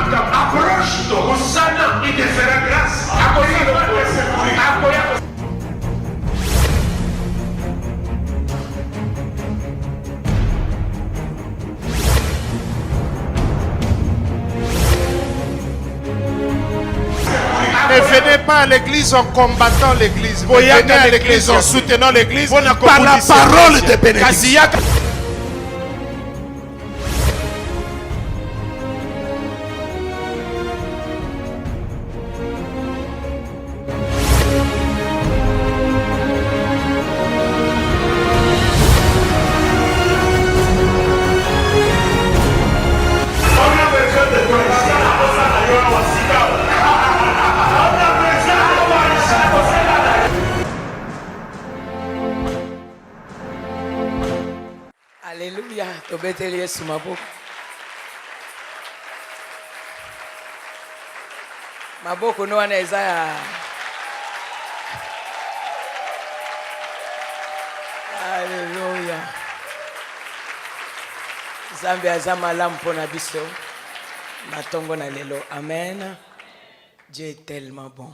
Approche-toi. Il te fera grâce. Ne venez pas à l'église en combattant l'église. Venez à l'église en soutenant l'église par la parole de bénédiction. Alléluia. Tobeteli Yesu maboko. Maboko no wana ezaya. Alléluia. Zambi azama lampo na biso. Matongo na lelo. Amen. Dieu est tellement bon.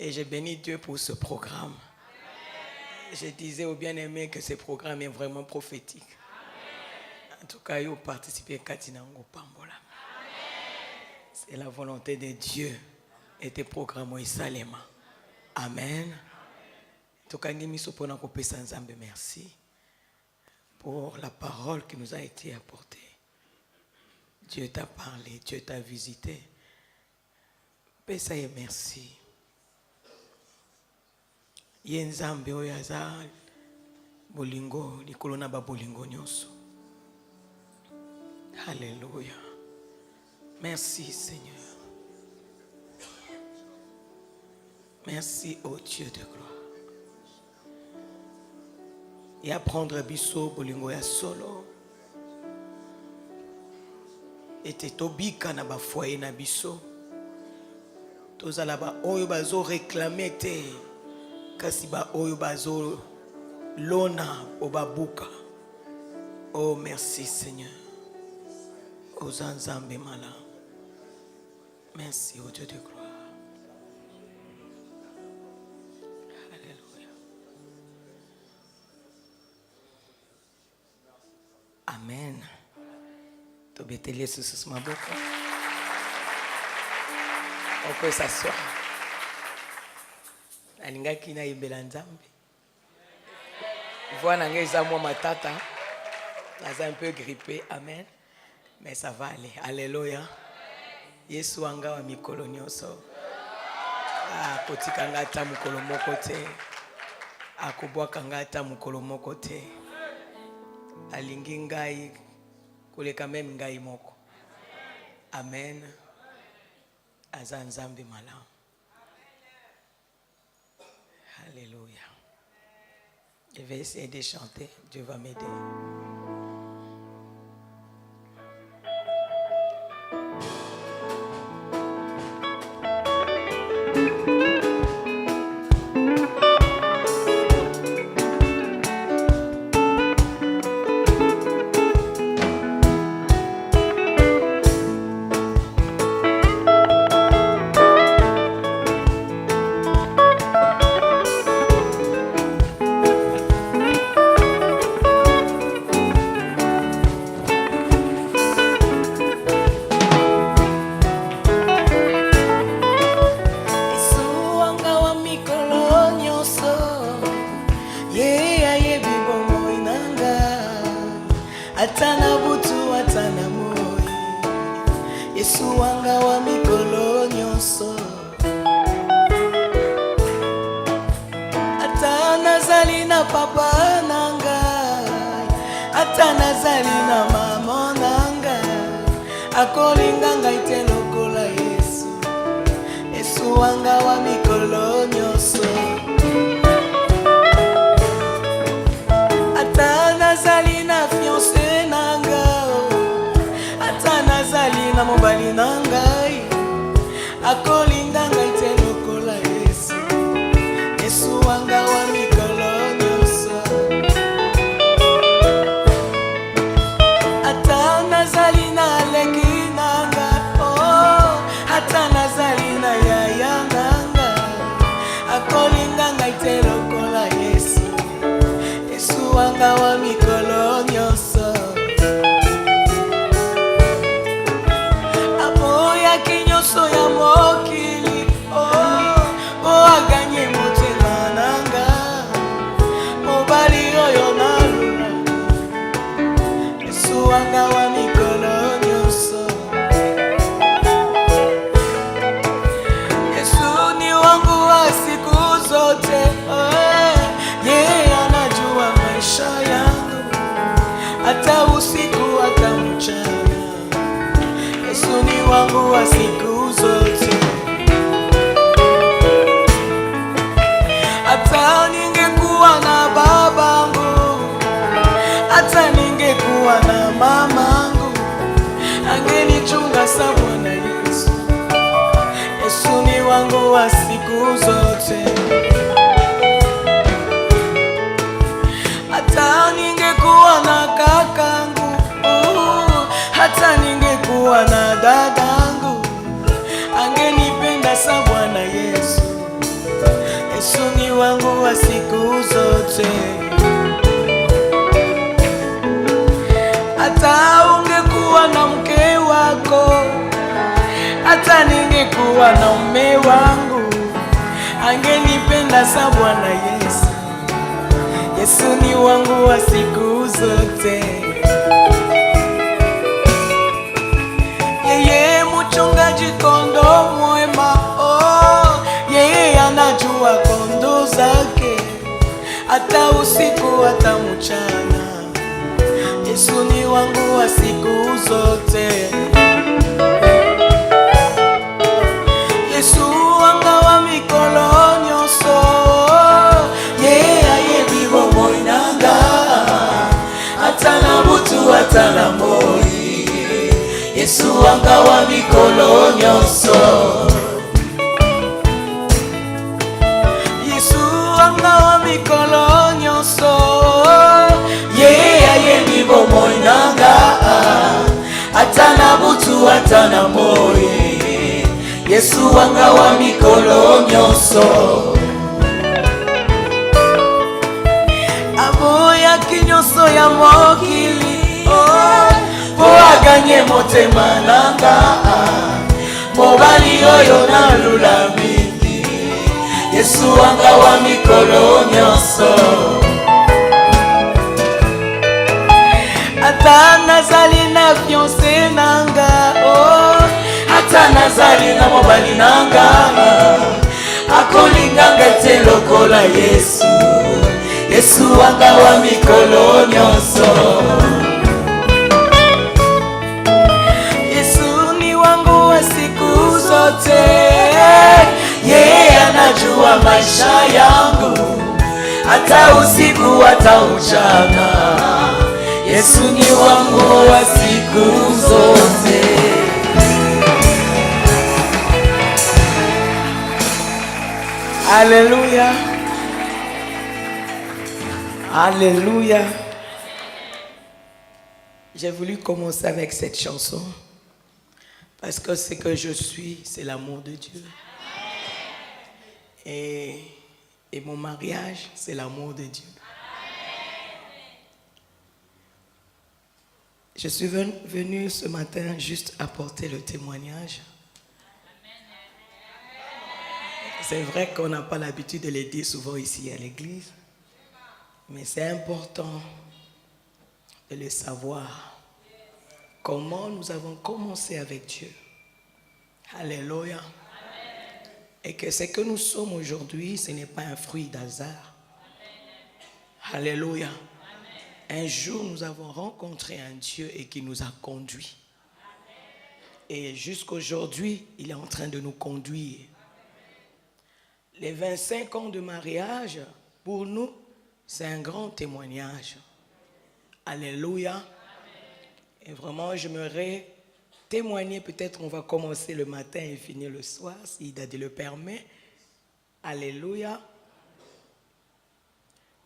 Et je bénis Dieu pour ce programme. Je disais aux bien-aimés que ce programme est vraiment prophétique. En tout cas, ils ont participé à Katinango Pambola. C'est la volonté de Dieu et tes programmes au Salema. Amen. En tout cas, merci pour la parole qui nous a été apportée. Dieu t'a parlé, Dieu t'a visité. Pessaye merci. Yenzambe oyaza bolingo nikolona ba bolingo nyoso. Alléluia. Merci Seigneur. Merci ô Dieu de gloire. Et apprendre biso bolingo ya solo. Et te tobika na ba foyer na biso. Tozala ba oyo bazo réclamer te. Kasiba oyo bazo lona obabuka. Oh merci Seigneur. Aux anzambe mala. Merci au Dieu de gloire. Alléluia. Amen. Tobeteli sous maboko. On peut s'asseoir. Alingaki na imbela nzambe. Voilà ngeza moi matata. Naza un peu grippé. Amen. Mais ça va aller. Alléluia. Yesu anga wa mikolo nyonso. Kotika ngata mukolo moko te. Akobwaka ngata mukolo moko te. Alingi ngai koleka même ngai moko. Amen. Aza nzambe malamu. Alléluia. Je vais essayer de chanter. Dieu va m'aider. Atana butu atana moi Yesu wanga wa mikolo nyonso Atana zali na papa nanga Atana zali na mama nanga Akolinga ngai te lokola Yesu Yesu wanga wa mikolo nyonso Atana zali na fiancé nanga Atana zali na mobali nangai Akolinga ngai te lokola Yesu Yesu wanga wa mikolo nyonso Atana zali na leki nanga akolinga ngai te lokola Yesu. Yesu wanga wa mikolo nyonso. Aboyaki nyonso ya mokili, po aganye motema nanga. Mobali oyo nalula, Yesu wanga wa mikolo nyonso. Yesu ni wangu wa siku zote, yeye anajua maisha yangu, hata usiku hata mchana. Yesu ni wangu wa siku zote. Hata ningekuwa na babangu, hata ningekuwa na mamangu, angenichunga sawa Bwana Yesu. Yesu ni wangu wa siku zote. Hata ningekuwa na kakangu, hata ningekuwa na dadangu, angenipenda sawa Bwana Yesu. Yesu ni wangu wa siku zote. Hata ungekuwa na mke wako, hata ningekuwa na mume wangu, angenipenda sawa Bwana Yesu. Yesu ni wangu wa siku zote. Yeye mchungaji kondoo mwema, yeye anajua kondoo zake, hata usiku hata mchana. Yesu ni wangu wa siku zote. Yesu wanga wa mikolo nyonso, yeye ayebi bomoi nanga, hata na butu hata na moi. Yesu wanga wa mikolo nyonso. Yesu wanga wa mikolo nyonso, yeye ayebi bomoi nanga, hata na butu hata na moi. Yesu wanga wa mikolo nyonso. Aboyaki nyonso ya mokili, po aganye motema nanga. Mobali oyo nalula mingi, Yesu wanga wa mikolo nyonso. Ata nazali na fiancé nanga, hata nazali na mobali nanga, akolinga ngai te lokola Yesu. Yesu wanga wa mikolo nyonso. Yesu ni wangu wa siku zote, yeye anajua maisha yangu, hata usiku hata mchana. Yesu ni wangu wa siku zote. Alléluia. Alléluia. J'ai voulu commencer avec cette chanson parce que ce que je suis, c'est l'amour de Dieu. Et mon mariage, c'est l'amour de Dieu. Je suis venu ce matin juste apporter le témoignage. C'est vrai qu'on n'a pas l'habitude de le dire souvent ici à l'église, mais c'est important de le savoir. Comment nous avons commencé avec Dieu. Alléluia. Et que ce que nous sommes aujourd'hui, ce n'est pas un fruit d'hasard. Alléluia. Un jour, nous avons rencontré un Dieu et qui nous a conduits. Et jusqu'aujourd'hui, il est en train de nous conduire. Les 25 ans de mariage, pour nous, c'est un grand témoignage. Alléluia. Et vraiment, j'aimerais témoigner. Peut-être on va commencer le matin et finir le soir, si Dieu le permet. Alléluia.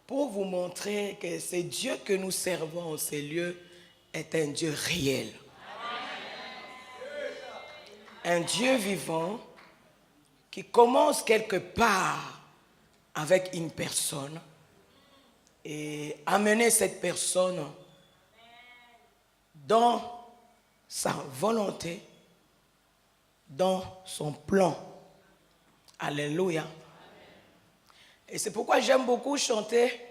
Pour vous montrer que ce Dieu que nous servons en ces lieux est un Dieu réel. Un Dieu vivant qui commence quelque part avec une personne et amener cette personne dans sa volonté, dans son plan. Alléluia. Et c'est pourquoi j'aime beaucoup chanter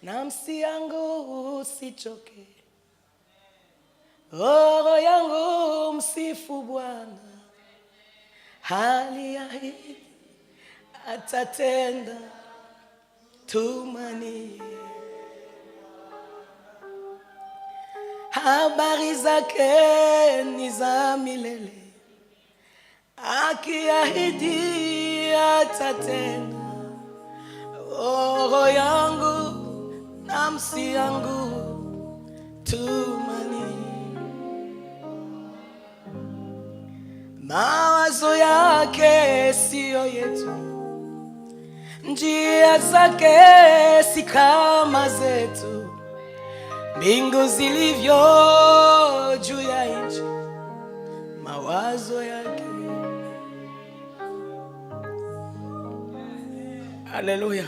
Namsi yangu usichoke, roho yangu msifu Bwana, aliahidi atatenda, tumanie. Habari zake ni za milele, akiahidi atatenda. Roho yangu nafsi yangu tumani. Mawazo yake siyo yetu, njia zake si kama zetu. Mbingu zilivyo juu ya nchi, mawazo yake. Haleluya.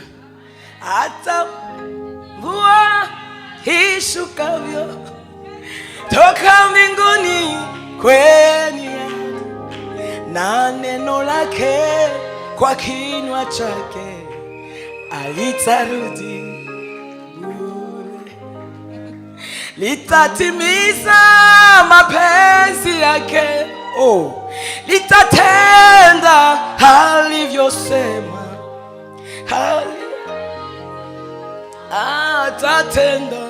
Hata mvua ishukavyo toka mbinguni kwenye, na neno lake kwa kinywa chake alitarudi bure, litatimiza mapenzi yake, litatenda alivyosema, atatenda.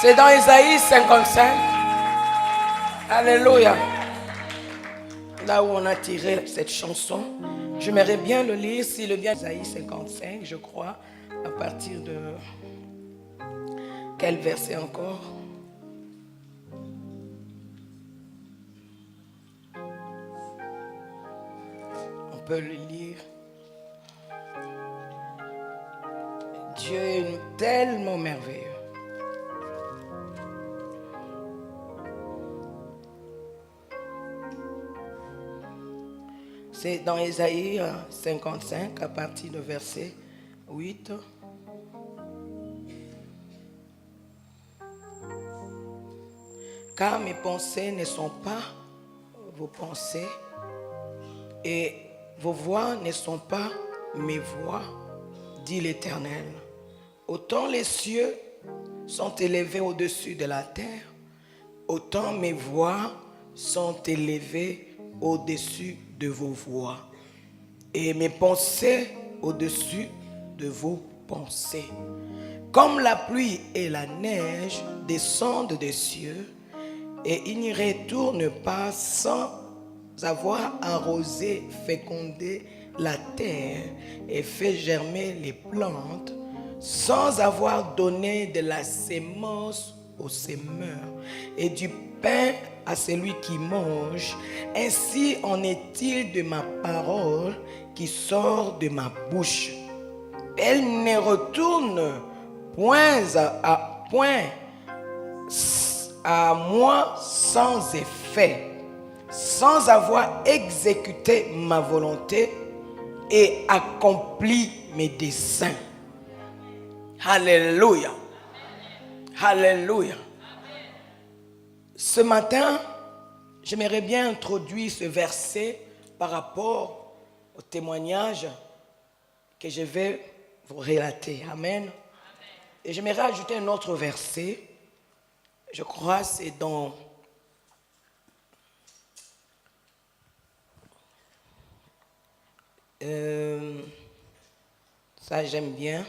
C'est dans Isaïe 55. Alléluia. Là où on a tiré cette chanson, j'aimerais bien le lire, si le bien, Isaïe 55, je crois, à partir de quel verset encore? On peut le lire. Dieu est tellement merveilleux. C'est dans Isaïe 55, à partir du verset 8. Car mes pensées ne sont pas vos pensées, et vos voix ne sont pas mes voix, dit l'Éternel. Autant les cieux sont élevés au-dessus de la terre, autant mes voix sont élevées au-dessus de vos voix, et mes pensées au-dessus de vos pensées. Comme la pluie et la neige descendent des cieux, et ils n'y retournent pas sans avoir arrosé, fécondé la terre et fait germer les plantes, sans avoir donné de la sémence aux semeurs et du pain à celui qui mange, ainsi en est-il de ma parole qui sort de ma bouche. Elle ne retourne point à moi sans effet, sans avoir exécuté ma volonté et accompli mes desseins. Alléluia. Alléluia. Ce matin, j'aimerais bien introduire ce verset par rapport au témoignage que je vais vous relater. Amen. Et j'aimerais ajouter un autre verset. Je crois que c'est dans ça j'aime bien.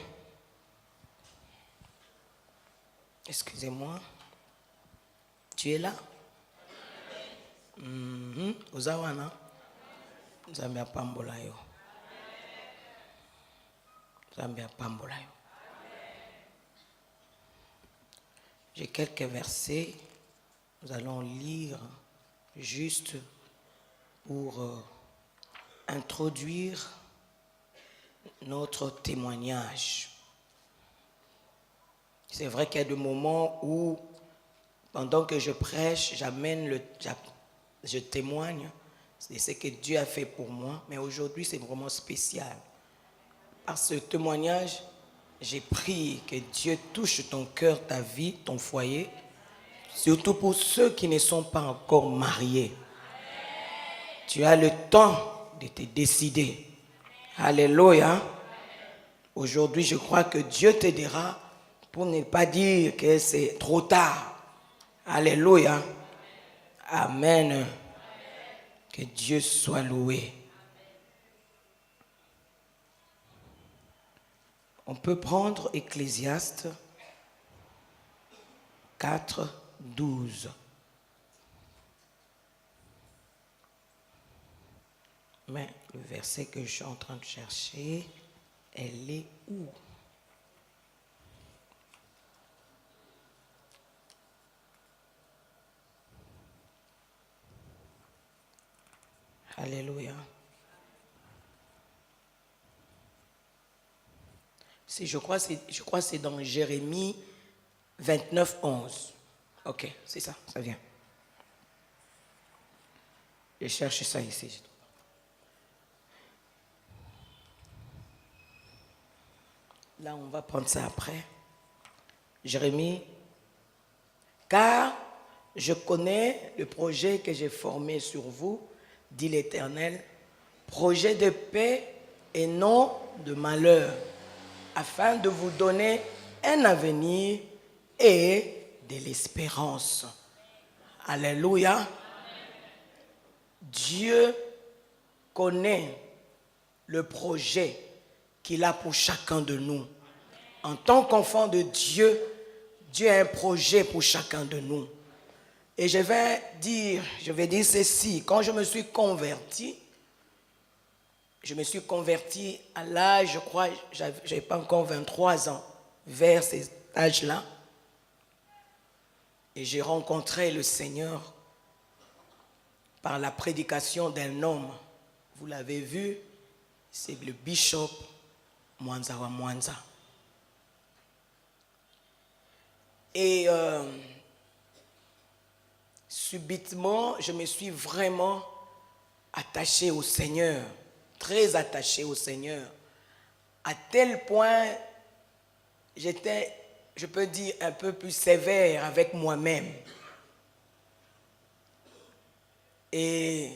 Excusez-moi. Tu es là? Ozawana. Zambia pambolayo. Zambia pambolayo. J'ai quelques versets. Nous allons lire juste pour introduire notre témoignage. C'est vrai qu'il y a des moments où, pendant que je prêche, je témoigne de ce que Dieu a fait pour moi. Mais aujourd'hui, c'est vraiment spécial. Par ce témoignage, j'ai prié que Dieu touche ton cœur, ta vie, ton foyer, surtout pour ceux qui ne sont pas encore mariés. Tu as le temps de te décider. Alléluia. Aujourd'hui, je crois que Dieu t'aidera pour ne pas dire que c'est trop tard. Alléluia. Amen. Que Dieu soit loué. On peut prendre Ecclésiaste 4, 12. Mais le verset que je suis en train de chercher, elle est où? Alléluia. Je crois que c'est dans Jérémie 29, 11. Ok, c'est ça, ça vient. Je cherche ça ici. Là, on va prendre ça après. Jérémie. Car je connais le projet que j'ai formé sur vous, dit l'Éternel, projet de paix et non de malheur, afin de vous donner un avenir et de l'espérance. Alléluia. Dieu connaît le projet qu'il a pour chacun de nous. En tant qu'enfant de Dieu, Dieu a un projet pour chacun de nous. Et je vais dire ceci. Quand je me suis converti à l'âge, je crois, je n'avais pas encore 23 ans, vers cet âge-là. Et j'ai rencontré le Seigneur par la prédication d'un homme. Vous l'avez vu, c'est le bishop Mwanzawa Mwanza. Et subitement, je me suis vraiment attaché au Seigneur, très attaché au Seigneur, à tel point, j'étais, je peux dire, un peu plus sévère avec moi-même. Et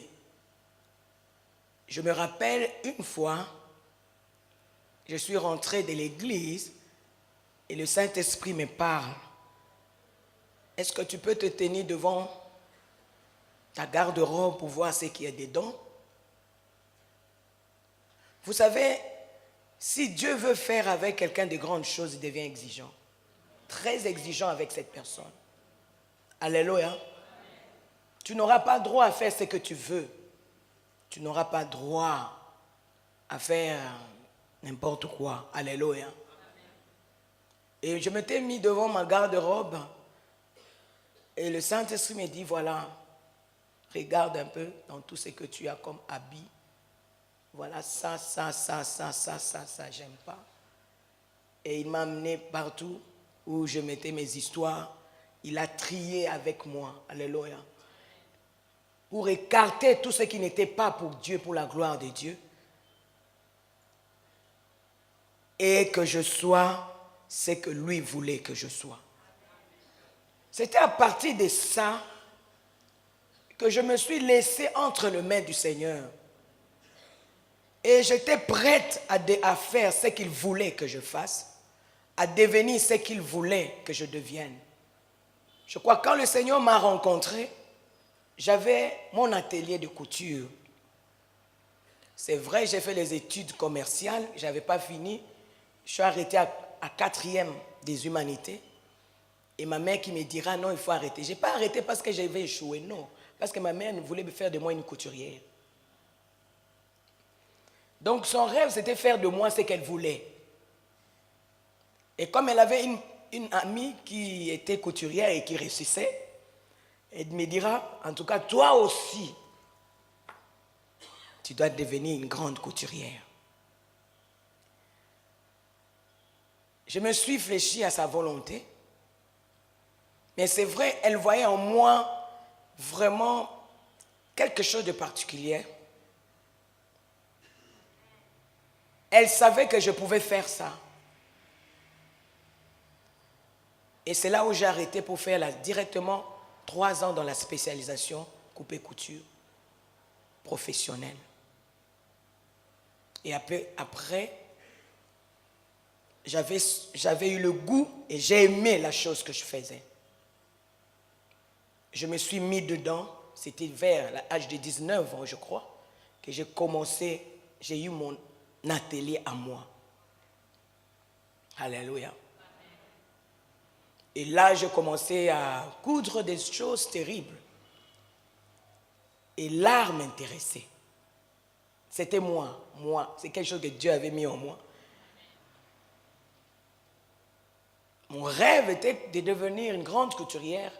je me rappelle une fois, je suis rentré de l'église et le Saint-Esprit me parle. Est-ce que tu peux te tenir devant ta garde-robe pour voir ce qu'il y a dedans? Vous savez, si Dieu veut faire avec quelqu'un de grandes choses, il devient exigeant. Très exigeant avec cette personne. Alléluia. Tu n'auras pas droit à faire ce que tu veux. Tu n'auras pas droit à faire n'importe quoi. Alléluia. Et je m'étais mis devant ma garde-robe. Et le Saint-Esprit me dit, voilà, regarde un peu dans tout ce que tu as comme habit. Voilà, ça, j'aime pas. Et il m'a amené partout où je mettais mes histoires. Il a trié avec moi. Alléluia. Pour écarter tout ce qui n'était pas pour Dieu, pour la gloire de Dieu. Et que je sois ce que lui voulait que je sois. C'était à partir de ça que je me suis laissé entre les mains du Seigneur. Et j'étais prête à faire ce qu'il voulait que je fasse, à devenir ce qu'il voulait que je devienne. Je crois que quand le Seigneur m'a rencontré, j'avais mon atelier de couture. C'est vrai, j'ai fait les études commerciales, je n'avais pas fini. Je suis arrêté à 4e des humanités. Et ma mère qui me dira, non, il faut arrêter. Je n'ai pas arrêté parce que j'avais échoué, non. Parce que ma mère voulait faire de moi une couturière. Donc son rêve, c'était faire de moi ce qu'elle voulait. Et comme elle avait une amie qui était couturière et qui réussissait, elle me dira, en tout cas, toi aussi, tu dois devenir une grande couturière. je me suis fléchi à sa volonté. Mais c'est vrai, elle voyait en moi vraiment quelque chose de particulier. Elle savait que je pouvais faire ça. Et c'est là où j'ai arrêté pour faire directement 3 ans dans la spécialisation coupé-couture professionnelle. Et après, j'avais eu le goût et j'ai aimé la chose que je faisais. Je me suis mis dedans, c'était vers l'âge de 19 ans, je crois, que j'ai commencé, j'ai eu mon atelier à moi. Alléluia. Et là, j'ai commencé à coudre des choses terribles. Et l'art m'intéressait. C'était moi. C'est quelque chose que Dieu avait mis en moi. Mon rêve était de devenir une grande couturière,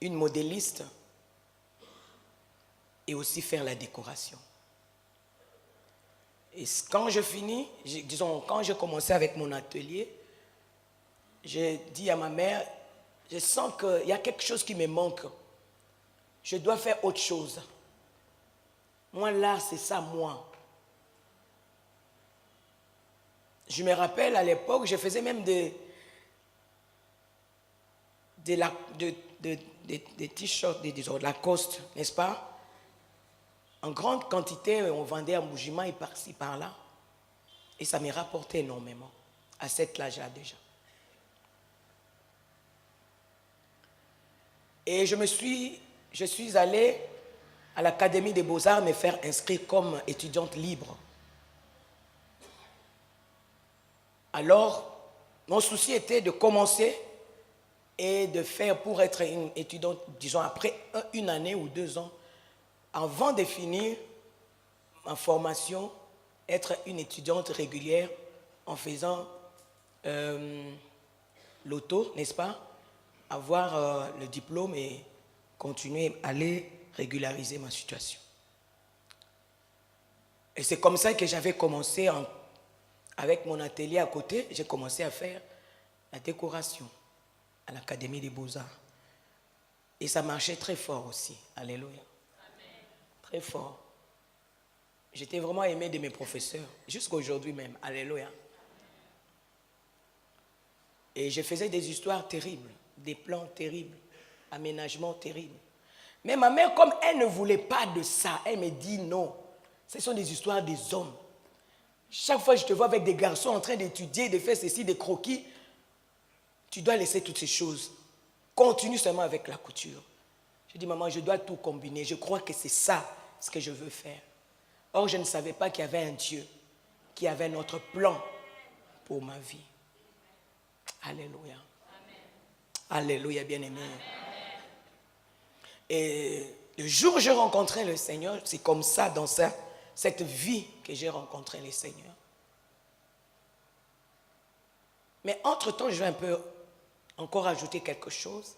une modéliste et aussi faire la décoration. Et quand je finis, quand j'ai commencé avec mon atelier, j'ai dit à ma mère, je sens qu'il y a quelque chose qui me manque. Je dois faire autre chose. Moi, là, c'est ça, moi. Je me rappelle, à l'époque, je faisais même des t-shirts, disons, Lacoste, n'est-ce pas? En grande quantité, on vendait à Moujima et par-ci, par-là. Et ça me rapportait énormément, à cet âge-là déjà. Et je suis allée à l'Académie des Beaux-Arts me faire inscrire comme étudiante libre. Alors, mon souci était de commencer et de faire pour être une étudiante, disons, après 1 année ou 2 ans, avant de finir ma formation, être une étudiante régulière en faisant l'auto, n'est-ce pas? Avoir le diplôme et continuer à aller régulariser ma situation. Et c'est comme ça que j'avais commencé, avec mon atelier à côté, j'ai commencé à faire la décoration à l'Académie des Beaux-Arts. Et ça marchait très fort aussi. Alléluia. Amen. Très fort. J'étais vraiment aimé de mes professeurs, jusqu'à aujourd'hui même. Alléluia. Et je faisais des histoires terribles, des plans terribles, aménagements terribles. Mais ma mère, comme elle ne voulait pas de ça, elle me dit non. Ce sont des histoires des hommes. Chaque fois que je te vois avec des garçons en train d'étudier, de faire ceci, des croquis, tu dois laisser toutes ces choses. Continue seulement avec la couture. Je dis, maman, je dois tout combiner. Je crois que c'est ça ce que je veux faire. Or, je ne savais pas qu'il y avait un Dieu qui avait notre plan pour ma vie. Alléluia. Alléluia, bien-aimé. Et le jour où j'ai rencontré le Seigneur, c'est comme ça, dans cette vie que j'ai rencontré le Seigneur. Mais entre-temps, je vais un peu encore ajouter quelque chose.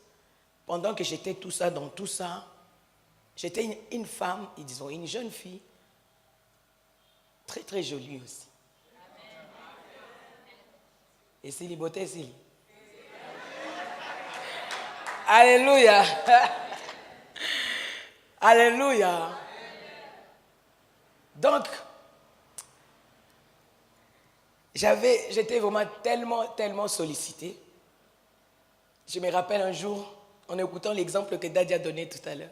Pendant que j'étais dans tout ça, j'étais une femme, disons une jeune fille, très très jolie aussi. Et c'est les beautés, c'est lui. Alléluia. Alléluia. Donc, j'étais vraiment tellement sollicité. Je me rappelle un jour, en écoutant l'exemple que Daddy a donné tout à l'heure.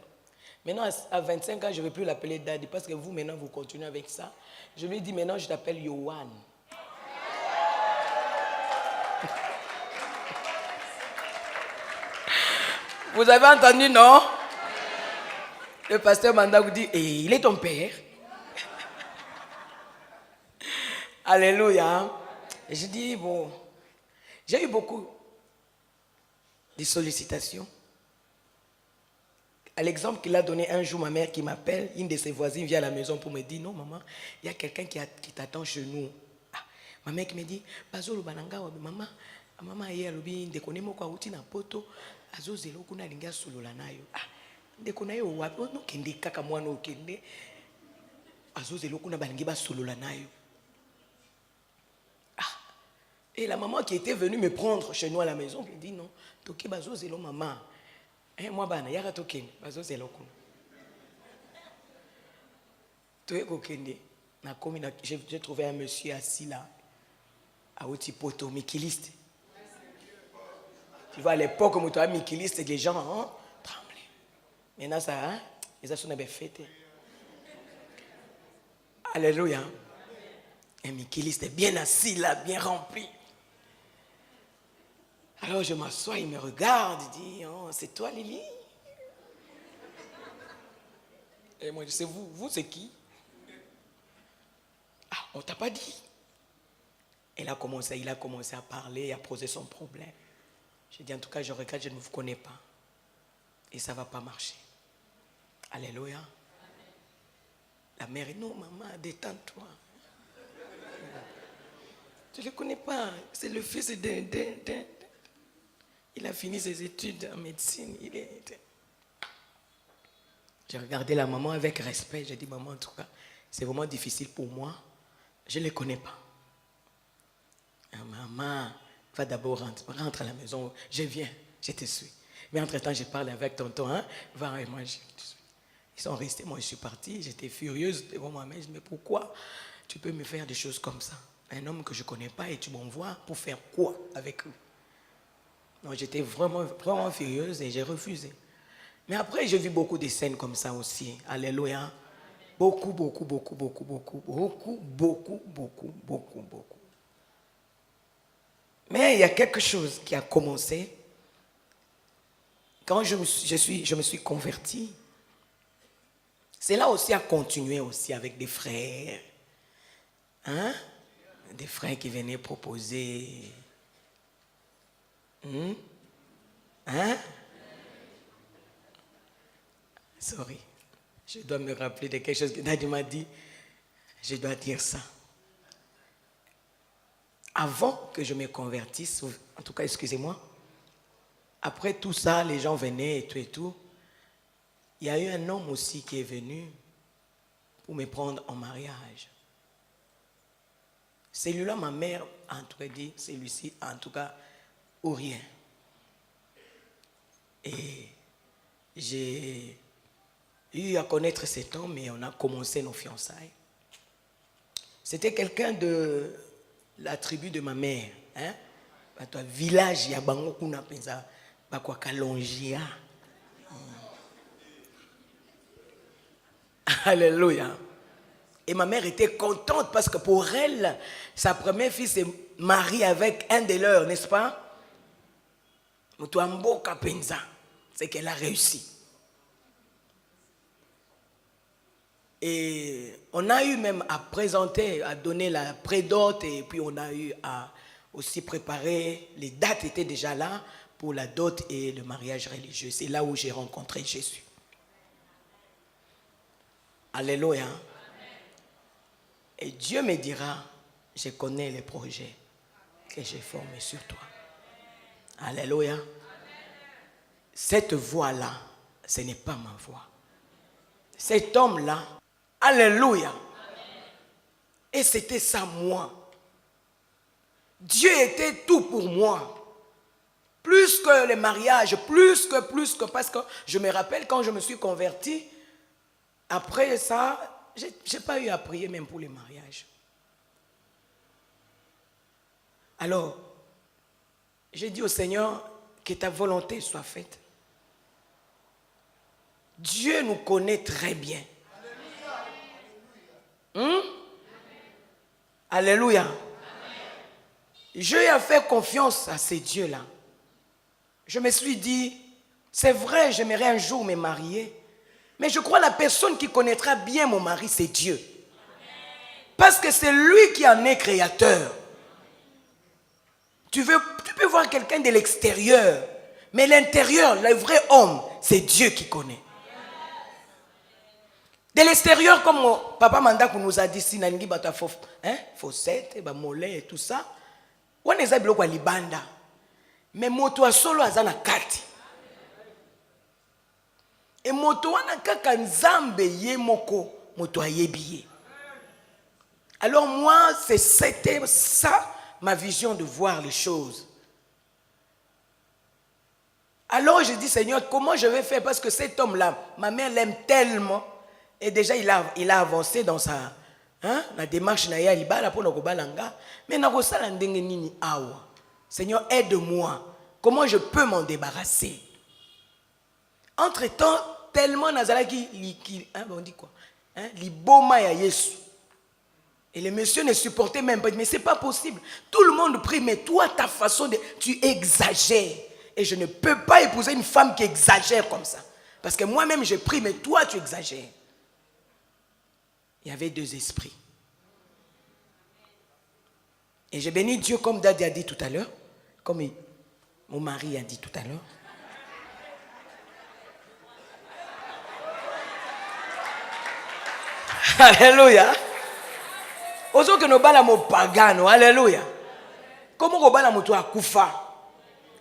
Maintenant, à 25 ans, je ne vais plus l'appeler Daddy parce que vous, maintenant, vous continuez avec ça. Je lui ai dit, maintenant, je t'appelle Yohan. Vous avez entendu, non? Le pasteur Manda vous dit, il est ton père. Alléluia. Et je dis, bon, j'ai eu beaucoup de sollicitations. À l'exemple qu'il a donné un jour, ma mère qui m'appelle, une de ses voisines vient à la maison pour me dire, non maman, il y a quelqu'un qui t'attend chez nous. Ah, ma mère qui me dit, Bazolo Bananga, maman, hier, elle me connaît moi quoi, na poto, azozelo kuna linga solo la nayo. Ah, ndekona yo wapi, no kende kaka mwana okende, azozelo kuna balingi ba solo la nayo. Ah, Et la maman qui était venue me prendre chez nous à la maison, elle dit non, toke bazo zelo maman. Moi bana yaka token bazo zelo kun. Toye kokende na komi na j'ai trouvé un monsieur assis là à Otipoto Mikiliste. Tu vois à l'époque où tu as Mikiliste les gens tremblaient. Maintenant ça les assos n'avaient fêté. Alléluia. Et Mikiliste est bien assis là, bien rempli. Alors je m'assois, il me regarde, il dit, oh, c'est toi Lily? Et moi je dis, c'est vous, vous c'est qui? Ah, on t'a pas dit. Il a commencé à parler, à poser son problème. J'ai dit, en tout cas, je regrette, je ne vous connais pas. Et ça ne va pas marcher. Alléluia. La mère dit, non maman, détends-toi. Tu ne le connais pas, c'est le fils d'un. Il a fini ses études en médecine. J'ai regardé la maman avec respect. J'ai dit, maman, en tout cas, c'est vraiment difficile pour moi. Je ne les connais pas. Maman, va d'abord rentre à la maison. Je viens, je te suis. Mais entre-temps, j'ai parlé avec tonton. Va et moi, je te suis. Ils sont restés, moi je suis partie. J'étais furieuse devant moi-même. Je dis, mais pourquoi tu peux me faire des choses comme ça? Un homme que je ne connais pas et tu m'envoies pour faire quoi avec eux? Donc j'étais vraiment, vraiment furieuse et j'ai refusé. Mais après, j'ai vu beaucoup de scènes comme ça aussi. Alléluia. Beaucoup. Mais il y a quelque chose qui a commencé. Quand je me suis converti, c'est là aussi à continuer aussi avec des frères. Hein? Des frères qui venaient proposer. Hein? Sorry. Je dois me rappeler de quelque chose que Daddy m'a dit. Je dois dire ça. Avant que je me convertisse, en tout cas, excusez-moi, après tout ça, les gens venaient et tout. Il y a eu un homme aussi qui est venu pour me prendre en mariage. Celui-là, ma mère a en tout cas dit, celui-ci, en tout cas, ou rien. Et j'ai eu à connaître cet homme et on a commencé nos fiançailles. C'était quelqu'un de la tribu de ma mère. Hein? Village, il y a bango kuna penza bakwa kalongia. Alléluia. Et ma mère était contente parce que pour elle, sa première fille s'est mariée avec un de leurs, n'est-ce pas? C'est qu'elle a réussi. Et on a eu même à présenter, à donner la prédot et puis on a eu à aussi préparer, les dates étaient déjà là pour la dot et le mariage religieux. C'est là où j'ai rencontré Jésus. Alléluia. Et Dieu me dira, je connais les projets que j'ai formés sur toi. Alléluia. Cette voix-là, ce n'est pas ma voix. Cet homme-là, alléluia. Et c'était ça moi. Dieu était tout pour moi. Plus que le mariage, plus que, parce que je me rappelle quand je me suis converti, après ça, je n'ai pas eu à prier même pour les mariages. Alors, j'ai dit au Seigneur que ta volonté soit faite. Dieu nous connaît très bien. Alléluia. Je lui ai fait confiance à ces dieux-là. Je me suis dit, c'est vrai, j'aimerais un jour me marier. Mais je crois que la personne qui connaîtra bien mon mari, c'est Dieu. Parce que c'est lui qui en est créateur. Tu peux voir quelqu'un de l'extérieur, mais l'intérieur, le vrai homme, c'est Dieu qui connaît. De l'extérieur, comme papa Mandakou nous a dit, si nangi bata fossette, mollet et tout ça, on est à libanda. Mais moto a solo azana kati. Et moto wana kaka nzambe ye moko moto ayebiye. Alors moi, c'était ça ma vision de voir les choses. Alors je dis, Seigneur, comment je vais faire? Parce que cet homme-là, ma mère l'aime tellement. Et déjà, il a avancé dans sa la démarche. Mais Seigneur, aide-moi. Comment je peux m'en débarrasser? Entre-temps, tellement Nazala on dit quoi? Liboma ya Yesu. Et le monsieur ne supportait même pas. Mais c'est pas possible. Tout le monde prie, mais toi, ta façon de... Tu exagères. Et je ne peux pas épouser une femme qui exagère comme ça. Parce que moi-même, je prie, mais toi, tu exagères. Il y avait deux esprits. Et j'ai béni Dieu comme Daddy a dit tout à l'heure. Comme mon mari a dit tout à l'heure. Alléluia. Ozo que nous bala mo pagano. Alléluia. Comment on bala mo toi kufa?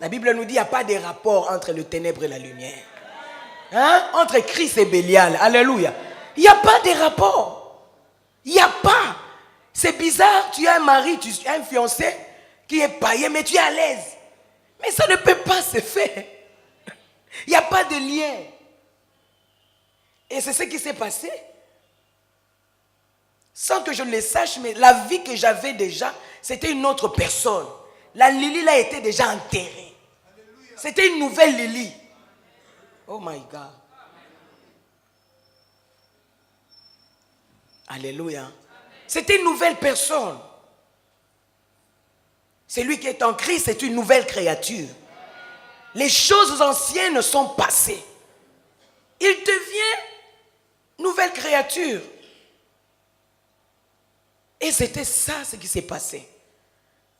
La Bible nous dit qu'il n'y a pas de rapport entre le ténèbre et la lumière. Entre Christ et Bélial. Alléluia. Il n'y a pas de rapport. Il n'y a pas. C'est bizarre. Tu as un mari, tu as un fiancé qui est païen, mais tu es à l'aise. Mais ça ne peut pas se faire. Il n'y a pas de lien. Et c'est ce qui s'est passé. Sans que je le sache, mais la vie que j'avais déjà, c'était une autre personne. La Lily là était déjà enterrée. C'était une nouvelle Lily. Oh my God. Alléluia. C'était une nouvelle personne. Celui qui est en Christ, c'est une nouvelle créature. Les choses anciennes sont passées. Il devient nouvelle créature. Et c'était ça ce qui s'est passé.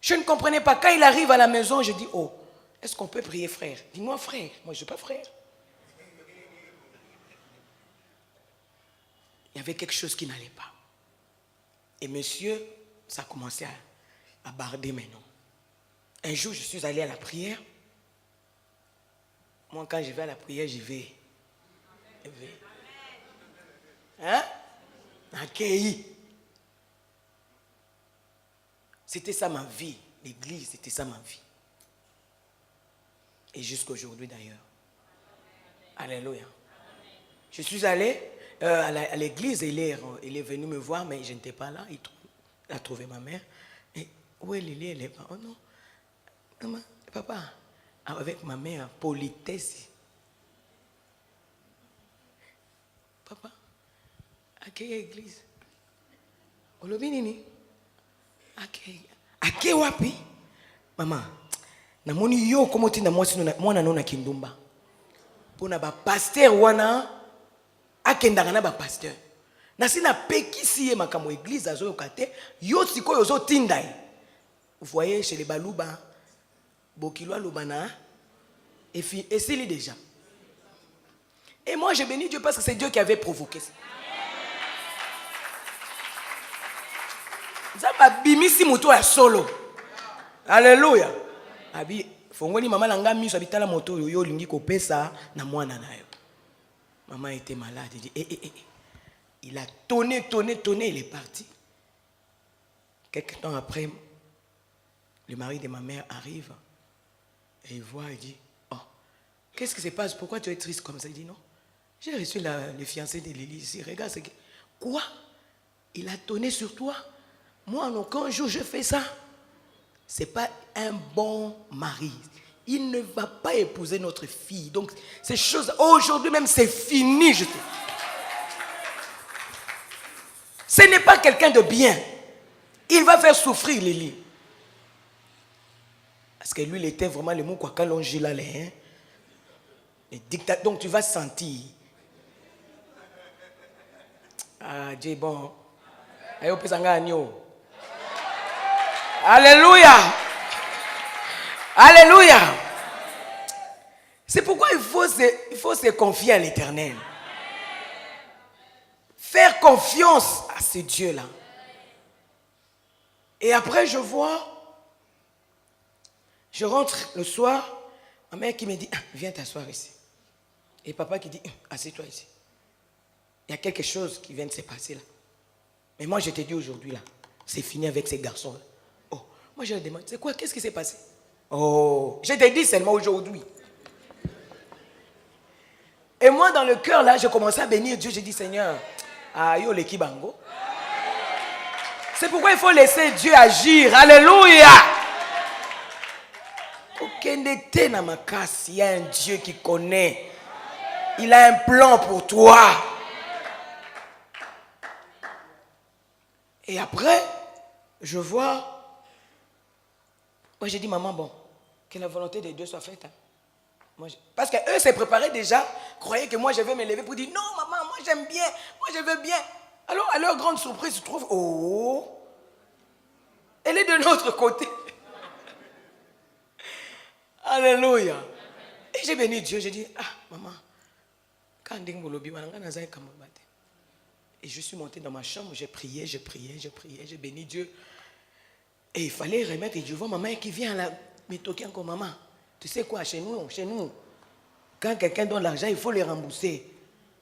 Je ne comprenais pas. Quand il arrive à la maison, je dis, oh, est-ce qu'on peut prier frère? Dis-moi frère. Moi, je ne suis pas frère. Il y avait quelque chose qui n'allait pas. Et monsieur, ça a commencé à barder mes noms. Un jour, je suis allé à la prière. Moi, quand je vais à la prière, j'y vais. Accueilli. C'était ça ma vie. L'église, c'était ça ma vie. Et jusqu'aujourd'hui d'ailleurs. Alléluia. Je suis allé à l'église, il est venu me voir, mais je n'étais pas là. Il a trouvé ma mère. Et où est Lily? Elle est pas. Oh non. Maman, papa, avec ma mère, politesse. Papa, à quelle église? Olobinini. Ake wapi? Maman, namoni yo komo tinda mwana nona kindumba. Pona ba pasteur wana akendanga na ba pasteur. Na sina pekisi ye makamo église azo kate yo sikoyo zo tinda. Vous voyez chez les baluba bokilwa lobana et c'est lui déjà. Et moi j'ai béni Dieu parce que c'est Dieu qui avait provoqué ça. Zaba bimisi moto ya solo. Alléluia. Abi fongoli mama langa miso abitala moto yo lingi kopesa na mwana na yo. Maman était malade, il dit il a tonné, il est parti. Quelque temps après, le mari de ma mère arrive et il voit, il dit, oh, qu'est-ce qui se passe? Pourquoi tu es triste comme ça? Il dit, non, j'ai reçu le fiancé de Lily ici. Regarde, c'est que... Quoi? Il a tonné sur toi? Moi, en aucun jour, je fais ça. Ce n'est pas un bon mari. Il ne va pas épouser notre fille. Donc, ces choses, aujourd'hui même, c'est fini. Ce n'est pas quelqu'un de bien. Il va faire souffrir Lily. Parce que lui, il était vraiment le mot quoi calonge là, les dictateurs. Donc, tu vas sentir. Ah, Dieu, bon. Alléluia. Alléluia. C'est pourquoi il faut se confier à l'Éternel. Faire confiance à ce Dieu-là. Et après, je rentre le soir, ma mère qui me dit, viens t'asseoir ici. Et papa qui dit, assieds-toi ici. Il y a quelque chose qui vient de se passer là. Mais moi, je te dis aujourd'hui là, c'est fini avec ces garçons-là. Moi, je lui demande, c'est quoi? Qu'est-ce qui s'est passé? Oh, je t'ai dit seulement aujourd'hui. Et moi, dans le cœur, là, je commençais à bénir Dieu. J'ai dit, Seigneur, aïe, le kibango. C'est pourquoi il faut laisser Dieu agir. Alléluia. Aucun été dans ma casse, il y a un Dieu qui connaît. Il a un plan pour toi. Et après, je vois. Moi, j'ai dit, maman, bon, que la volonté de Dieu soit faite. Hein. Parce qu'eux s'est préparé déjà, croyaient que moi je vais me lever pour dire non maman, moi j'aime bien, moi je veux bien. Alors à leur grande surprise, ils trouvent, oh, elle est de notre côté. Alléluia. Et j'ai béni Dieu, j'ai dit, ah maman, et je suis monté dans ma chambre, j'ai prié, j'ai béni Dieu. Et il fallait remettre, et je vois maman qui vient là, me toquer encore maman. Tu sais quoi, chez nous, quand quelqu'un donne l'argent, il faut le rembourser.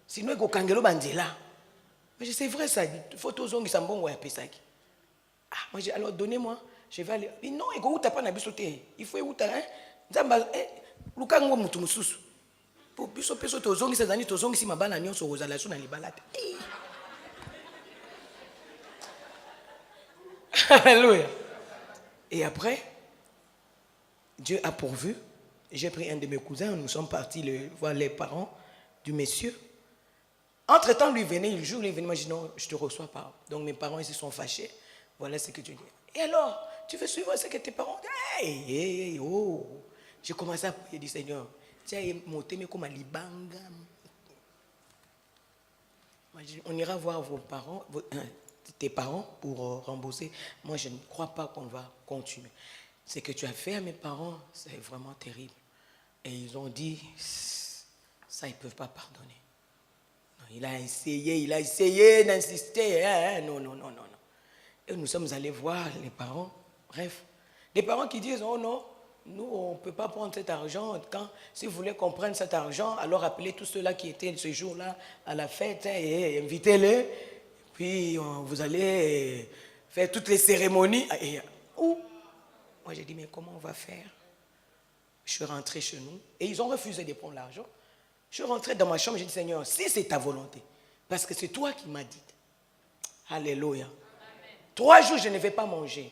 Sinon, il faut kangelo bandela. Mais je sais vrai ça, il faut tous les gens qui sont ah, moi j'ai alors donnez-moi, je vais aller. Mais non, il faut pas na bisoté. Il faut où hein? Nzamba lukango mutu mususu. Pour biso peso tozongi sezani tozongi si mabana nyonso ozala so na libalate. Alléluia. Et après, Dieu a pourvu. J'ai pris un de mes cousins, nous sommes partis voir les parents du monsieur. Entre-temps, lui venait, il venait, moi je dis non, je ne te reçois pas. Donc mes parents, ils se sont fâchés. Voilà ce que tu dis. Et alors, tu veux suivre ce que tes parents disent? Hey, oh. J'ai commencé à prier, dit Seigneur, tiens, monter mais comme à Libanga. On ira voir vos parents, tes parents pour rembourser. Moi, je ne crois pas qu'on va continuer. Ce que tu as fait à mes parents, c'est vraiment terrible. Et ils ont dit, ça, ils ne peuvent pas pardonner. Non, il a essayé d'insister. Hein, non. Et nous sommes allés voir les parents. Bref, les parents qui disent, oh non, nous, on ne peut pas prendre cet argent. Si vous voulez qu'on prenne cet argent, alors appelez tous ceux-là qui étaient ce jour-là à la fête et invitez-les. Puis, vous allez faire toutes les cérémonies. Et où? Moi, j'ai dit, mais comment on va faire? Je suis rentré chez nous et ils ont refusé de prendre l'argent. Je suis rentré dans ma chambre, j'ai dit, Seigneur, si c'est ta volonté, parce que c'est toi qui m'as dit. Alléluia. Amen. 3 jours, je ne vais pas manger,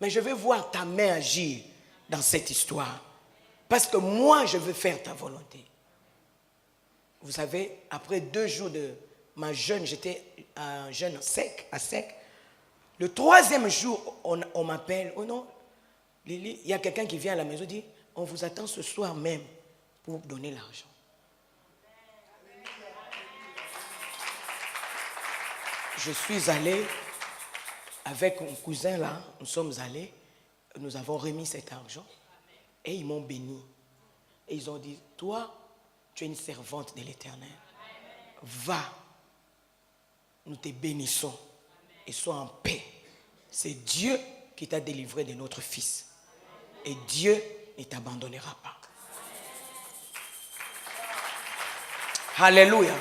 mais je vais voir ta main agir dans cette histoire. Parce que moi, je veux faire ta volonté. Vous savez, après 2 jours de ma jeûne, j'étais un jeûne à sec. Le 3e jour, on m'appelle, oh non, Lily, il y a quelqu'un qui vient à la maison et dit, on vous attend ce soir même pour donner l'argent. Je suis allé avec mon cousin là, nous sommes allés, nous avons remis cet argent et ils m'ont béni. Et ils ont dit, toi, tu es une servante de l'Éternel. Va, nous te bénissons et sois en paix. C'est Dieu qui t'a délivré de notre fils. Et Dieu ne t'abandonnera pas. Alléluia.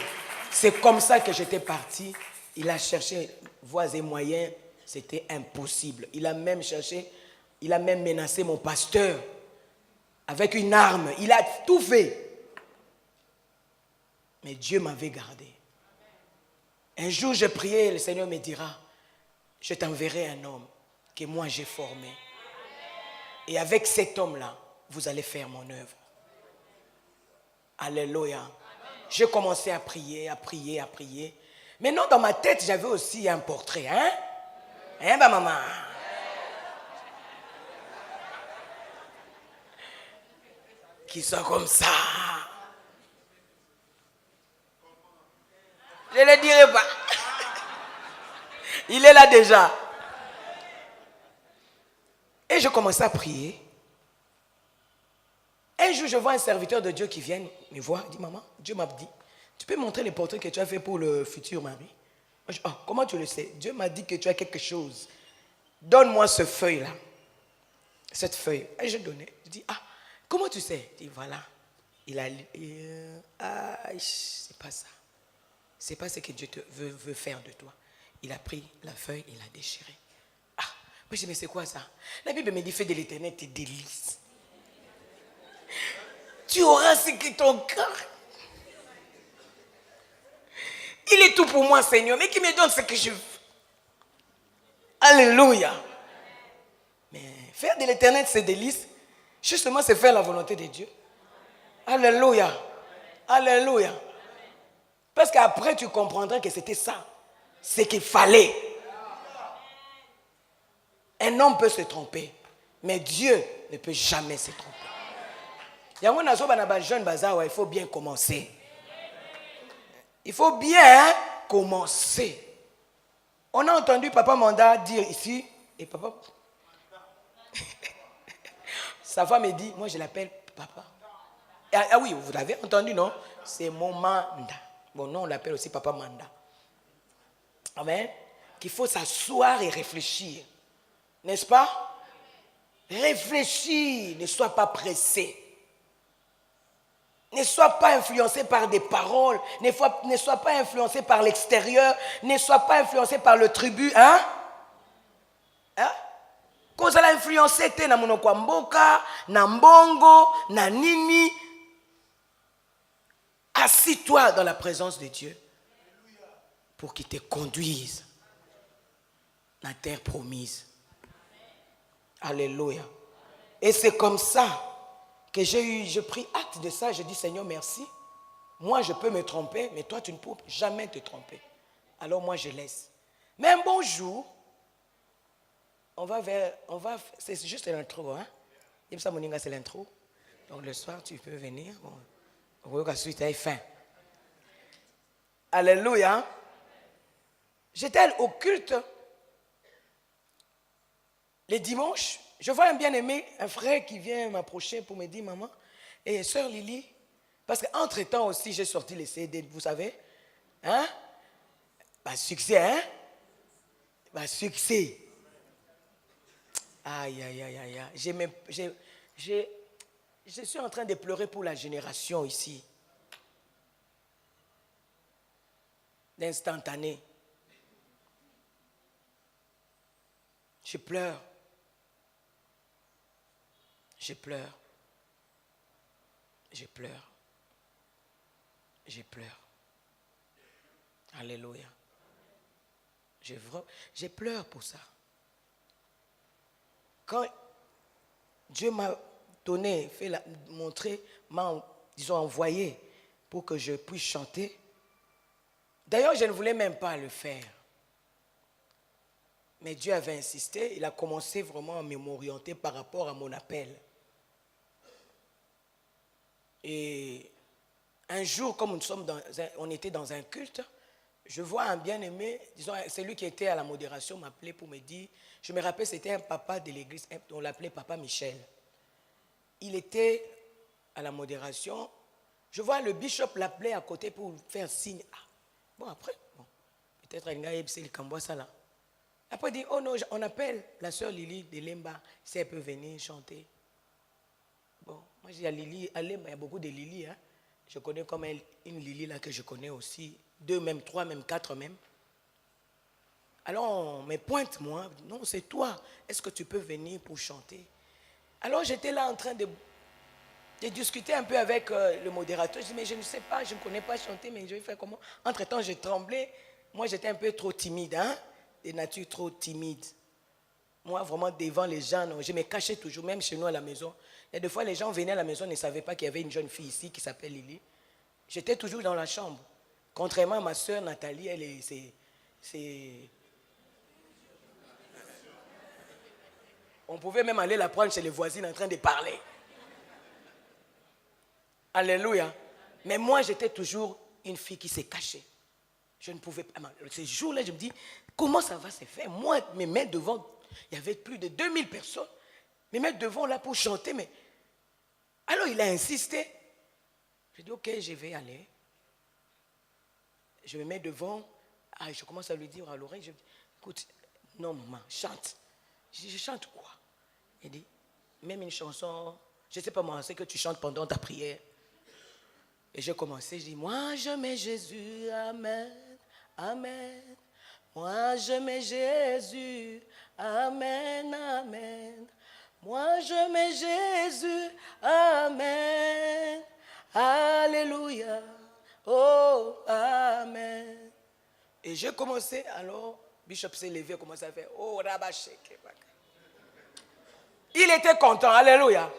C'est comme ça que j'étais parti. Il a cherché voies et moyens. C'était impossible. Il a même menacé mon pasteur avec une arme. Il a tout fait. Mais Dieu m'avait gardé. Un jour, je priais, le Seigneur me dira, je t'enverrai un homme que moi j'ai formé. Et avec cet homme-là, vous allez faire mon œuvre. Alléluia. J'ai commencé à prier. Maintenant, dans ma tête, j'avais aussi un portrait. Hein, maman? Qui sont comme ça. Je ne le dirai pas. Il est là déjà. Et je commençais à prier. Un jour, je vois un serviteur de Dieu qui vient me voir. Il dit, maman, Dieu m'a dit, tu peux montrer les portraits que tu as fait pour le futur mari? Moi, je dis, comment tu le sais? Dieu m'a dit que tu as quelque chose. Donne-moi ce feuille-là. Cette feuille. Et je donnais. Je dis, comment tu sais? Il dit, voilà. Il a c'est pas ça. C'est pas ce que Dieu veut faire de toi. Il a pris la feuille, il a déchiré. Je dis, mais c'est quoi ça? La Bible me dit, fais de l'Éternel tes délices. Tu auras ce que ton cœur. Il est tout pour moi, Seigneur, mais qui me donne ce que je veux. Alléluia. Mais faire de l'Éternel ses délices, justement, c'est faire la volonté de Dieu. Alléluia. Alléluia. Parce qu'après, tu comprendras que c'était ça. Ce qu'il fallait. Un homme peut se tromper, mais Dieu ne peut jamais se tromper. Il faut bien commencer. Il faut bien commencer. On a entendu Papa Manda dire ici, et papa, sa femme me dit, moi je l'appelle Papa. Ah oui, vous l'avez entendu, non? C'est mon Manda. Bon, non, on l'appelle aussi Papa Manda. Amen. Qu'il faut s'asseoir et réfléchir. N'est-ce pas? Réfléchis, ne sois pas pressé. Ne sois pas influencé par des paroles, ne sois pas influencé par l'extérieur, ne sois pas influencé par le tribut. Hein? Quand ça l'a influencé, tu es na monoko mboka, na mbongo, na nini. Assis-toi dans la présence de Dieu pour qu'il te conduise dans la terre promise. Alléluia. Et c'est comme ça que j'ai pris acte de ça. Je dis, Seigneur, merci. Moi, je peux me tromper, mais toi, tu ne peux jamais te tromper. Alors moi, je laisse. Mais un bon jour, c'est juste l'intro. Hein? Ça, Moninga, c'est l'intro. Donc le soir, tu peux venir. Fin. Alléluia. J'étais au culte. Les dimanches, je vois un bien-aimé, un frère qui vient m'approcher pour me dire, maman, et sœur Lily, parce qu'entre-temps aussi, j'ai sorti les CD, vous savez, hein? Bah, succès, hein? Bah, succès. Aïe, aïe, aïe, aïe, aïe. Je suis en train de pleurer pour la génération ici. D'instantané. Je pleure. Je pleure. Je pleure. Je pleure. Alléluia. Je pleure pour ça. Quand Dieu m'a donné, m'a envoyé pour que je puisse chanter. D'ailleurs, je ne voulais même pas le faire. Mais Dieu avait insisté, il a commencé vraiment à m'orienter par rapport à mon appel. Et un jour, comme on était dans un culte, je vois un bien-aimé, disons, celui qui était à la modération m'appelait pour me dire, je me rappelle, c'était un papa de l'église, on l'appelait Papa Michel. Il était à la modération. Je vois le bishop l'appeler à côté pour faire signe. Ah, bon, après, peut-être un gars, c'est le Cambois, ça là. Après, il dit, oh non, on appelle la sœur Lily de Lemba, si elle peut venir chanter. Bon, moi, je dis à Lily, à Lemba, il y a beaucoup de Lily. Hein. Je connais comme une Lily là que je connais aussi. 2, même 3, même 4 même. Alors, on me pointe, moi. Non, c'est toi. Est-ce que tu peux venir pour chanter? Alors, j'étais là en train de discuter un peu avec le modérateur. Je dis, mais je ne sais pas, je ne connais pas chanter, mais je vais faire comment? Entre-temps, je tremblais. Moi, j'étais un peu trop timide, hein? De nature trop timide. Moi, vraiment, devant les gens, non, je me cachais toujours, même chez nous à la maison. Et des fois, les gens venaient à la maison, ne savaient pas qu'il y avait une jeune fille ici qui s'appelle Lily. J'étais toujours dans la chambre. Contrairement à ma soeur Nathalie, elle c'est... On pouvait même aller la prendre chez les voisines en train de parler. Alléluia. Mais moi, j'étais toujours une fille qui s'est cachée. Je ne pouvais pas. Ces jours-là, je me dis, comment ça va se faire? Moi, me mettre devant, il y avait plus de 2000 personnes, me mettre devant là pour chanter. Mais... Alors, il a insisté. Je dis, ok, je vais aller. Je me mets devant. Ah, je commence à lui dire à l'oreille, je dis, écoute, non, maman, chante. Je dis, je chante quoi? Il dit, même une chanson, je ne sais pas moi, c'est que tu chantes pendant ta prière. Et j'ai commencé, je dis, moi je mets Jésus, amen, amen. Moi j'aime Jésus, amen, amen. Moi j'aime Jésus, amen, alléluia, oh, amen. Et j'ai commencé, alors, Bishop s'est levé, commencé à faire, oh, Rabasheke. Il était content, alléluia.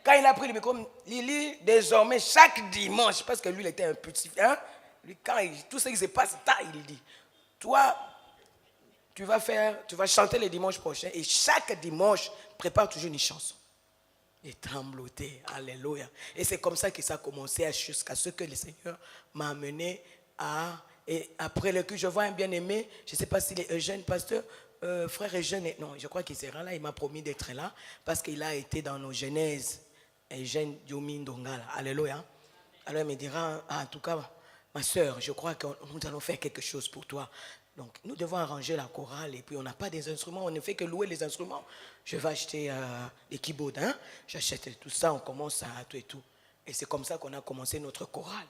Quand il a pris le micro, Lily, désormais, chaque dimanche, parce que lui, il était un petit, hein, lui, quand tout ce qui se passe, il dit, toi, tu vas chanter les dimanches prochains, et chaque dimanche, prépare toujours une chanson. Et trembloter, alléluia. Et c'est comme ça que ça a commencé jusqu'à ce que le Seigneur m'a amené à... Et après le culte, je vois un bien-aimé, je ne sais pas s'il est Eugène, pasteur, frère Eugène, non, je crois qu'il sera là, il m'a promis d'être là, parce qu'il a été dans nos genèses, Eugène Yomi Ndongala, alléluia. Alors il me dira, en tout cas, ma soeur, je crois que nous allons faire quelque chose pour toi. Donc nous devons arranger la chorale, et puis on n'a pas des instruments, on ne fait que louer les instruments. Je vais acheter des keyboards, hein? J'achète tout ça, on commence à tout et tout. Et c'est comme ça qu'on a commencé notre chorale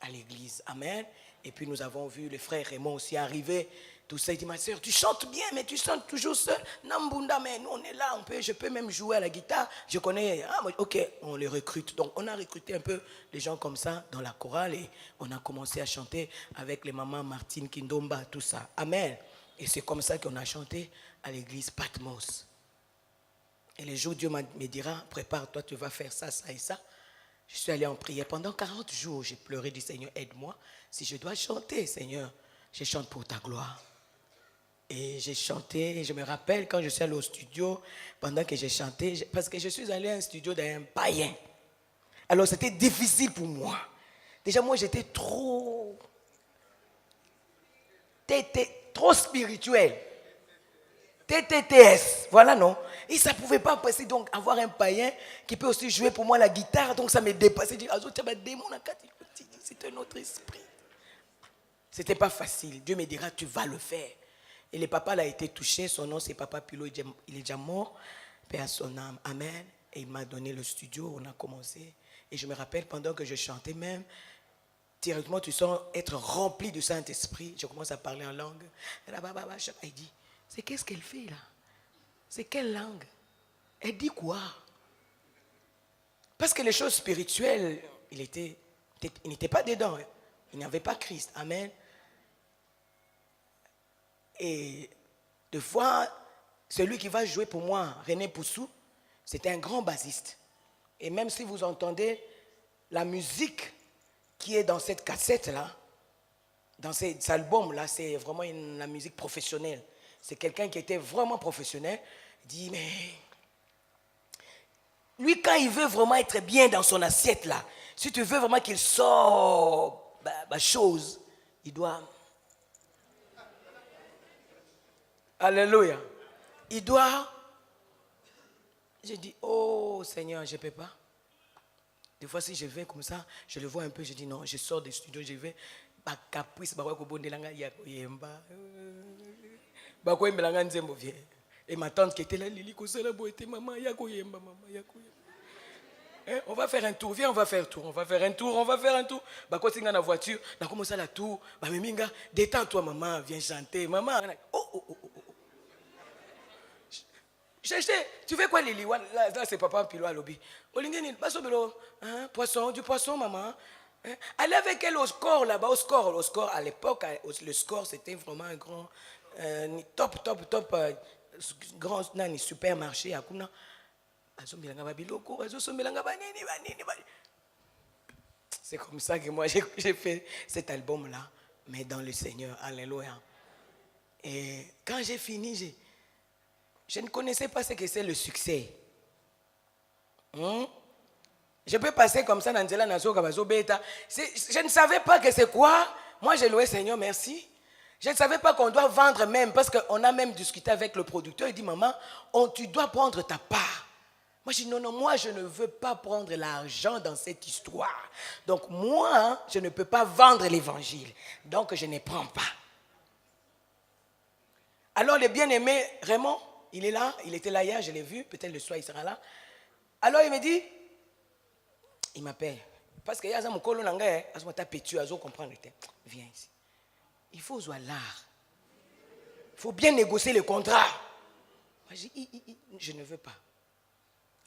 à l'église, amen. Et puis nous avons vu le frère Raymond aussi arriver. Tout ça, il dit, ma soeur, tu chantes bien, mais tu chantes toujours seul. Nambunda, mais nous on est là, je peux même jouer à la guitare. Je connais, ok, on les recrute. Donc on a recruté un peu les gens comme ça dans la chorale et on a commencé à chanter avec les mamans Martine Kindomba, tout ça. Amen. Et c'est comme ça qu'on a chanté à l'église Patmos. Et les jours, Dieu me dira, prépare-toi, tu vas faire ça, ça et ça. Je suis allé en prière. Pendant 40 jours, j'ai pleuré du Seigneur, aide-moi. Si je dois chanter, Seigneur, je chante pour ta gloire. Et j'ai chanté, et je me rappelle quand je suis allé au studio, pendant que j'ai chanté, parce que je suis allé à un studio d'un païen. Alors c'était difficile pour moi. Déjà moi j'étais trop spirituel. TTTS, voilà non. Et ça ne pouvait pas passer donc avoir un païen qui peut aussi jouer pour moi la guitare, donc ça me dépassait. C'est un autre esprit. C'était pas facile. Dieu me dira, tu vas le faire. Et le papa a été touché, son nom c'est Papa Pilo, il est déjà mort, paix à son âme, amen. Et il m'a donné le studio, on a commencé. Et je me rappelle, pendant que je chantais même, directement tu sens être rempli du Saint-Esprit. Je commence à parler en langue. Il dit, c'est qu'est-ce qu'elle fait là? C'est quelle langue? Elle dit quoi? Parce que les choses spirituelles, il n'était pas dedans. Il n'y avait pas Christ, amen. Et des fois, celui qui va jouer pour moi, René Poussou, c'était un grand bassiste. Et même si vous entendez la musique qui est dans cette cassette-là, dans cet album-là, c'est vraiment la musique professionnelle. C'est quelqu'un qui était vraiment professionnel. Il dit, mais... Lui, quand il veut vraiment être bien dans son assiette-là, si tu veux vraiment qu'il sorte chose, il doit... Alléluia. Il doit... J'ai dit, oh Seigneur, je ne peux pas. Des fois, si je vais comme ça, je le vois un peu, je dis non, je sors des studios, je vais... caprice, et ma tante qui était là, Lili, maman, on va faire un tour, viens, on va faire un tour. Quand tu es dans la voiture, on commence à la tour. Détends-toi, maman, viens chanter. Maman, oh. Tu fais quoi, Lili? Là, c'est papa Pilo à lobby. Poisson, du poisson, maman. Allez avec elle au score là-bas, au score. À l'époque, le score, c'était vraiment un grand, top, grand supermarché. C'est comme ça que moi j'ai fait cet album-là, mais dans le Seigneur, alléluia. Et quand j'ai fini, je ne connaissais pas ce que c'est le succès. Je peux passer comme ça dans Nzela Nazo Kabazo Beta. Je ne savais pas que c'est quoi. Moi, j'ai loué Seigneur, merci. Je ne savais pas qu'on doit vendre même, parce qu'on a même discuté avec le producteur. Il dit, maman, tu dois prendre ta part. Moi, je dis, non, moi, je ne veux pas prendre l'argent dans cette histoire. Donc, moi, je ne peux pas vendre l'évangile. Donc, je ne prends pas. Alors, le bien-aimé Raymond, il est là. Il était là hier, je l'ai vu. Peut-être le soir, il sera là. Alors, il me dit, il m'appelle. Parce qu'il y a un colo, il comprendre. Viens ici. Il faut jouer l'art. faut bien négocier le contrat. Moi, j'ai dit, je ne veux pas.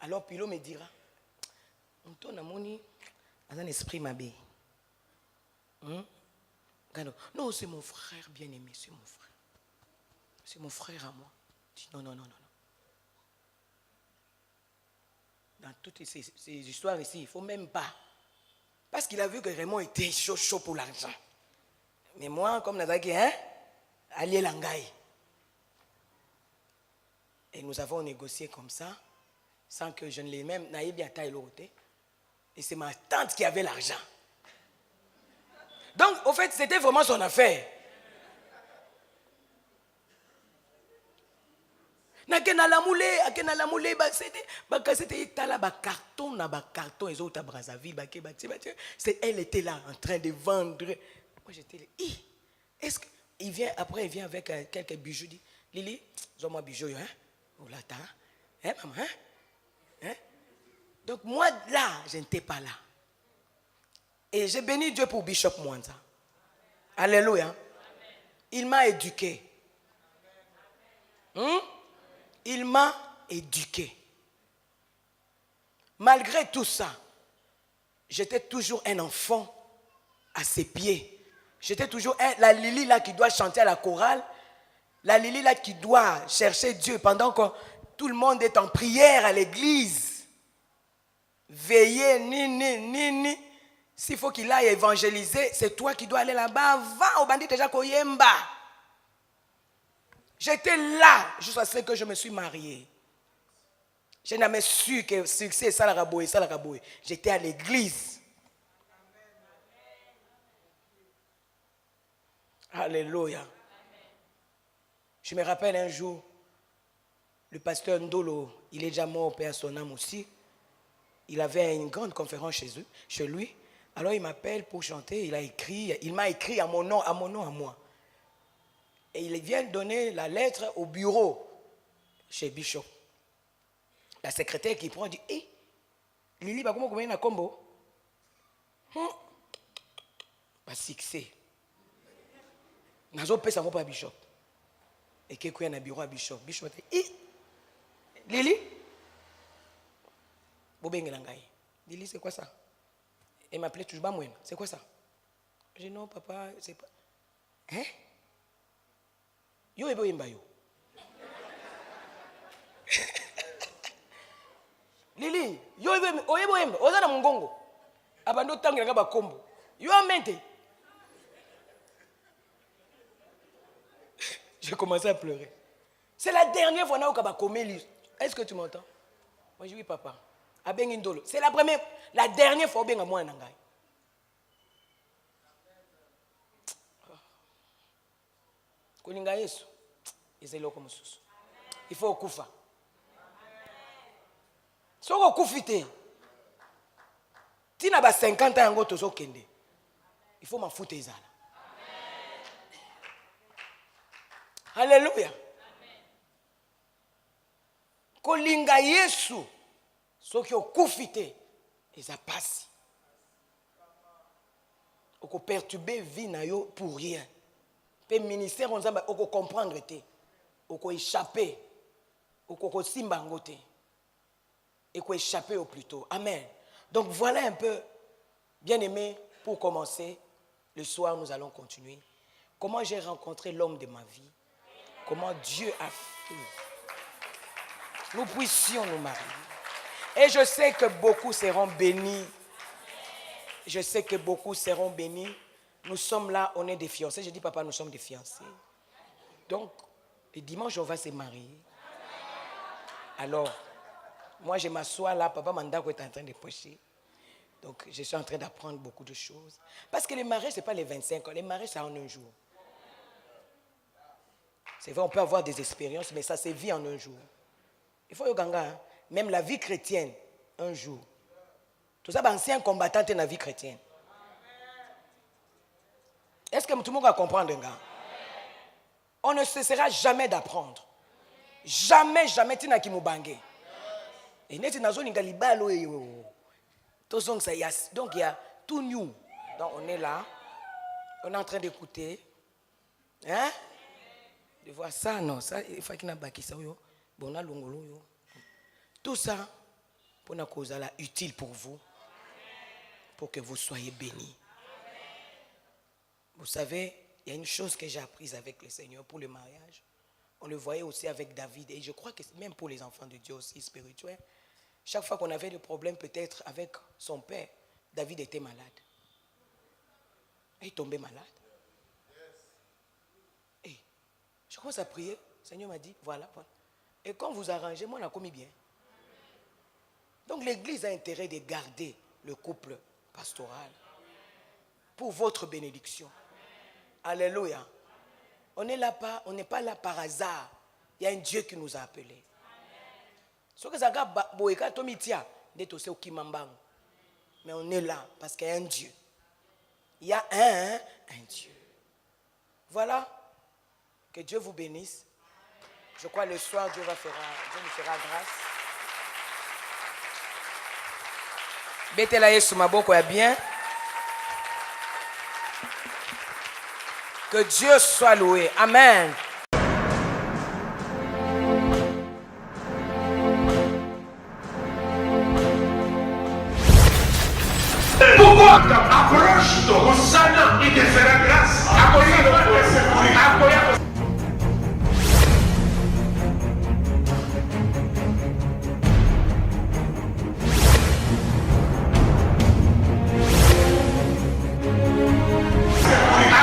Alors Pilo me dira, on tourne à mon un esprit mabé. Non, c'est mon frère bien-aimé, c'est mon frère. C'est mon frère à moi. Je dis, non. Dans toutes ces histoires ici, il ne faut même pas. Parce qu'il a vu que Raymond était chaud pour l'argent. Mais moi, comme Nazaki, allié Langaï. Et nous avons négocié comme ça, sans que je ne l'ai même naïbi à taille l'autre. Et c'est ma tante qui avait l'argent. Donc, au fait, c'était vraiment son affaire. Elle était là en train de vendre. Moi j'étais là. Est-ce qu'il vient après, il vient avec quelques bijoux. Dit, Lili, donne-moi bijoux, hein? Oh là, hein, maman, hein? Donc moi là, je n'étais pas là. Et j'ai béni Dieu pour Bishop Mwanza. Alléluia. Il m'a éduqué. Il m'a éduqué. Malgré tout ça, j'étais toujours un enfant à ses pieds. J'étais toujours la Lili là qui doit chanter à la chorale. La Lili là qui doit chercher Dieu pendant que tout le monde est en prière à l'église. Veiller, ni. S'il faut qu'il aille évangéliser, c'est toi qui dois aller là-bas. Va au bandit déjà Koyemba. J'étais là jusqu'à ce que je me suis marié. Je n'avais su que succès, ça la raboué. J'étais à l'église. Alléluia. Je me rappelle un jour, le pasteur Ndolo, il est déjà mort, paix à son âme aussi. Il avait une grande conférence chez lui. Alors il m'appelle pour chanter, il m'a écrit à mon nom à moi. Et il vient donner la lettre au bureau chez Bishop. La secrétaire qui prend dit, Lili, comment vous avez combo? Pas succès. Nazo pesa pas Bishop. Et qui est dans le bureau à Bishop. Bishop dit, Lili, Lili, c'est quoi ça? Il m'appelait toujours moi. C'est quoi ça? Je dis non, papa, c'est pas. Hein? Yo ebo yemba yo. Lili, yo ebo yemba. Oza na mungongo. Abando tangira ba kombo. Yo amente. J'ai commencé à pleurer. C'est la dernière fois que je commis. Est-ce que tu m'entends? Moi je dis oui papa. C'est la dernière fois que je suis là. Il faut okufa. Si on okufite, tu n'as pas 50 ans, il faut m'en foutre. Alléluia. Kolinga Yesu, ce qui okufite, ils passent. On perturber vie na yo pour rien. Le ministère, on va comprendre, on va échapper, on va simbangoter, et on va échapper au plus tôt. Amen. Donc voilà un peu, bien aimé, pour commencer. Le soir, nous allons continuer. Comment j'ai rencontré l'homme de ma vie. Comment Dieu a fait. Nous puissions nous marier. Et je sais que beaucoup seront bénis. Je sais que beaucoup seront bénis. Nous sommes là, on est des fiancés. Je dis, papa, nous sommes des fiancés. Donc, le dimanche, on va se marier. Alors, moi, je m'assois là. Papa Mandako est en train de prêcher. Donc, je suis en train d'apprendre beaucoup de choses. Parce que le mariage, ce n'est pas les 25 ans. Le mariage, c'est en un jour. C'est vrai, on peut avoir des expériences, mais ça se vit en un jour. Il faut que même la vie chrétienne, un jour. Tout ça, c'est un ancien combattant dans la vie chrétienne. Est-ce que tout le monde va comprendre? On ne cessera jamais d'apprendre. Jamais, tu n'as qui m'a bangé. Et net dans zone galibalo donc il y a tout new. Donc on est là, on est en train d'écouter. Hein? De voir ça, non, ça, il faut qu'il y ait un ça, bon, on a l'ongolo. Tout ça, pour une cause là, utile pour vous, pour que vous soyez bénis. Vous savez, il y a une chose que j'ai apprise avec le Seigneur pour le mariage. On le voyait aussi avec David. Et je crois que même pour les enfants de Dieu aussi spirituels, chaque fois qu'on avait des problèmes peut-être avec son père, David était malade. Il est tombé malade. Et je commence à prier. Le Seigneur m'a dit, voilà. Et quand vous arrangez, moi, on a commis bien. Donc l'église a intérêt de garder le couple pastoral pour votre bénédiction. Alléluia. On n'est pas là par hasard. Il y a un Dieu qui nous a appelés. Ce que ça mais on est là parce qu'il y a un Dieu. Il y a un Dieu. Voilà. Que Dieu vous bénisse. Je crois le soir, Dieu nous fera grâce. Betela Yesu maboko ya bien. Que Dieu soit loué. Amen. Pourquoi approche-toi? Hosanna, il te fera grâce.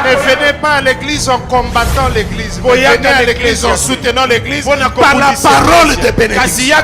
Ne venez pas à l'église en combattant l'église. Venez à l'église en soutenant l'église par la parole de bénédiction.